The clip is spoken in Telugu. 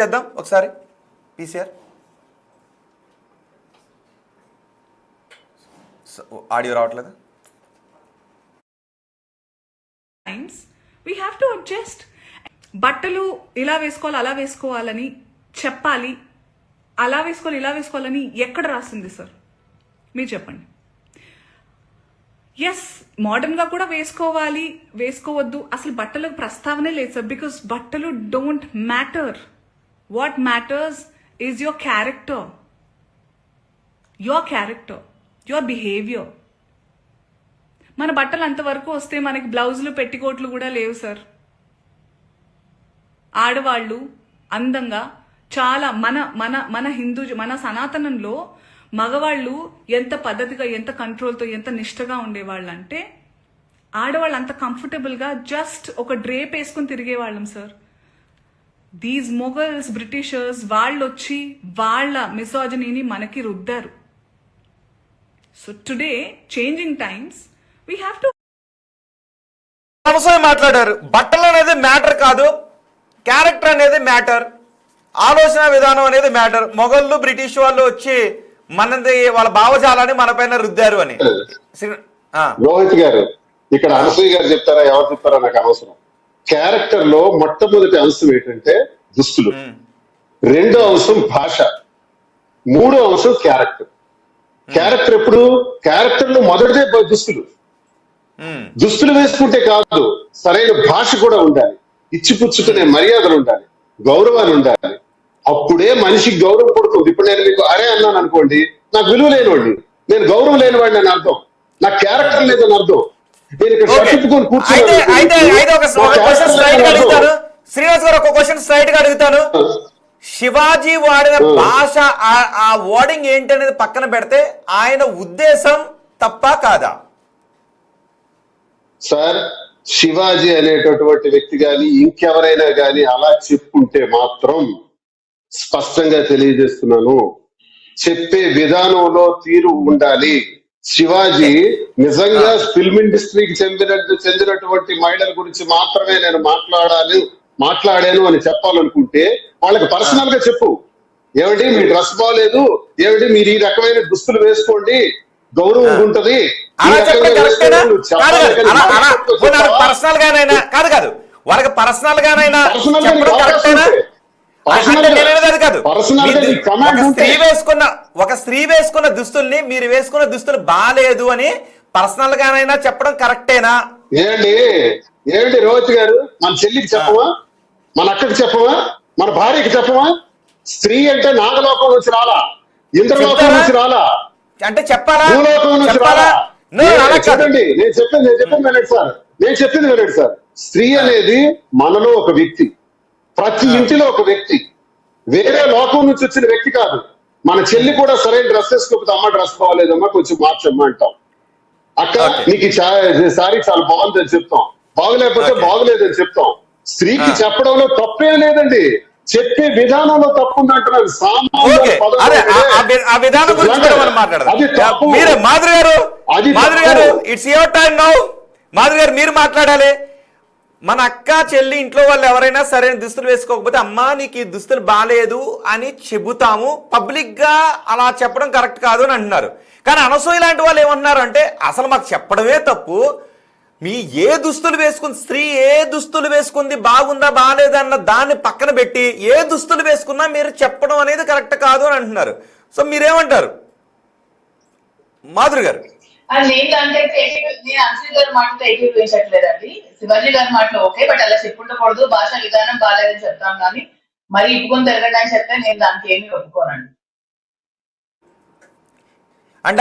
చేద్దాం ఒకసారి పీసీఆర్ ఆడియో రావట్లేదు. we have to adjust. బట్టలు ఇలా వేసుకోవాలి అలా వేసుకోవాలని చెప్పాలి, అలా వేసుకోవాలి ఇలా వేసుకోవాలని ఎక్కడ రాసింది సార్? మీరు చెప్పండి. ఎస్, మోడర్న్గా కూడా వేసుకోవాలి, వేసుకోవద్దు, అసలు బట్టలకు ప్రస్తావనే లేదు సార్. బికాస్ బట్టలు don't matter. What matters is your character, your behaviour. మన బట్టలు అంతవరకు వస్తే మనకి బ్లౌజులు పెట్టికోట్లు కూడా లేవు సార్. ఆడవాళ్ళు అందంగా చాలా మన మన మన హిందూ మన సనాతనంలో మగవాళ్ళు ఎంత పద్ధతిగా, ఎంత కంట్రోల్తో, ఎంత నిష్టగా ఉండేవాళ్ళు అంటే ఆడవాళ్ళు అంత కంఫర్టబుల్గా జస్ట్ ఒక డ్రేప్ వేసుకుని తిరిగేవాళ్ళం సార్. దీస్ మొఘల్స్, బ్రిటిషర్స్ వాళ్ళు వచ్చి వాళ్ళ మిసాజినీని మనకి రుద్దారు. So today changing times we have to. Anasuya మాట్లాడారు, బట్టలు అనేది మ్యాటర్ కాదు, క్యారెక్టర్ అనేది మ్యాటర్, ఆలోచన విధానం అనేది మ్యాటర్. మొఘళ్ళు బ్రిటిష్ వాళ్ళు వచ్చి మనది వాళ్ళ భావజాలాన్ని మన పైన రుద్దారు అని. రోహిత్ గారు ఇక్కడ అనసూయ గారు చెప్తారా ఎవరు చెప్తారా నాకు అనవసరం. క్యారెక్టర్ లో మొట్టమొదటి అంశం ఏంటంటే దుస్తులు, రెండో అంశం భాష, మూడో అంశం క్యారెక్టర్. క్యారెక్టర్ ఎప్పుడు? క్యారెక్టర్ లో మొదటిదే దుస్తులు. దుస్తులు వేసుకుంటే కాదు, సరైన భాష కూడా ఉండాలి, ఇచ్చిపుచ్చుకునే మర్యాదలు ఉండాలి, గౌరవాలు ఉండాలి. అప్పుడే మనిషికి గౌరవం పడుతుంది. ఇప్పుడు నేను మీకు అరే అన్నాను అనుకోండి, నాకు విలువ లేనివాడిని, నేను గౌరవం లేనివాడిని అని అర్థం, నాకు క్యారెక్టర్ లేదని అర్థం. నేను ఇక్కడ చెప్పుకొని కూర్చొని శ్రీనివాస్ గారు ఒక క్వశ్చన్ స్ట్రైట్ గా అడుగుతాను. శివాజీ వాడిన భాష, ఆ వర్డింగ్ ఏంటి అనేది పక్కన పెడితే ఆయన ఉద్దేశం తప్ప కాదా సార్? శివాజీ అనేటటువంటి వ్యక్తి గాని ఇంకెవరైనా గాని అలా చెప్పుంటే మాత్రం స్పష్టంగా తెలియజేస్తున్నాను, చెప్పే విధానంలో తీరు ఉండాలి. శివాజీ నిజంగా ఫిల్మ్ ఇండస్ట్రీకి చెందినటువంటి మహిళల గురించి మాత్రమే నేను మాట్లాడాను అని చెప్పాలనుకుంటే వాళ్ళకి పర్సనల్ గా చెప్పు. ఏమిటి మీ డ్రెస్ బాగలేదు, ఏమిటి మీరు ఈ రకమైన దుస్తులు వేసుకోండి, గౌరవం ఉంటది. పర్సనల్ గానైనా కాదు కాదు వాళ్ళకి పర్సనల్ గానైనా ఒక స్త్రీ వేసుకున్న దుస్తుల్ని మీరు వేసుకున్న దుస్తులు బాగాలేదు అని పర్సనల్ గానైనా చెప్పడం కరెక్టేనా? ఏమిటి రోహిత్ గారు, మన చెల్లికి చెప్పవా, మన అక్కకి చెప్పవా, మన భార్యకి చెప్పవా? స్త్రీ అంటే నాగలోకం నుంచి రాలా, ఇంద్రలోకం నుంచి రాలా, అంటే చెప్పాలా? భూలోకం నుంచి రాలా. చెప్పండి, నేను చెప్పింది వినండి సార్. స్త్రీ అనేది మనలో ఒక వ్యక్తి, ప్రతి ఇంటిలో ఒక వ్యక్తి, వేరే లోకం నుంచి వచ్చిన వ్యక్తి కాదు. మన చెల్లి కూడా సరైన డ్రెస్ వేసుకోకపోతే అమ్మ డ్రెస్ బాగలేదమ్మా కొంచెం మార్చమ్మా అంటాం. అక్క నీకు సారీ చాలా బాగుందని చెప్తాం, బాగలేకపోతే బాగలేదని చెప్తాం. స్త్రీకి చెప్పడంలో తప్పేం లేదండి, చెప్పే విధానంలో తప్పు ఉందంటున్నారు. మాధురి గారు మీరు మాట్లాడాలి. మన అక్క చెల్లి ఇంట్లో వాళ్ళు ఎవరైనా సరైన దుస్తులు వేసుకోకపోతే అమ్మా నీకు ఈ దుస్తులు బాగాలేదు అని చెబుతాము, పబ్లిక్ గా అలా చెప్పడం కరెక్ట్ కాదు అని అంటున్నారు. కానీ అనసూయ లాంటి వాళ్ళు ఏమంటున్నారు అంటే అసలు మాకు చెప్పడమే తప్పు, మీ ఏ దుస్తులు వేసుకుంది, స్త్రీ ఏ దుస్తులు వేసుకుంది బాగుందా బాగాలేదా అన్న దాన్ని పక్కన పెట్టి ఏ దుస్తులు వేసుకున్నా మీరు చెప్పడం అనేది కరెక్ట్ కాదు అని అంటున్నారు. సో మీరేమంటారు మాధురి గారు? నేను అనసూయ గారి మాటతో ఏకీభవించట్లేదండి. శివాజీ గారి మాటలో ఓకే, బట్ అలా చెప్పుండకూడదు, భాషా విధానం బాగాలేదని చెప్తాం. కానీ మరి ఇప్పుకొని తిరగడానికి చెప్తే నేను దానికి ఏమీ ఒప్పుకోనండి. అంటే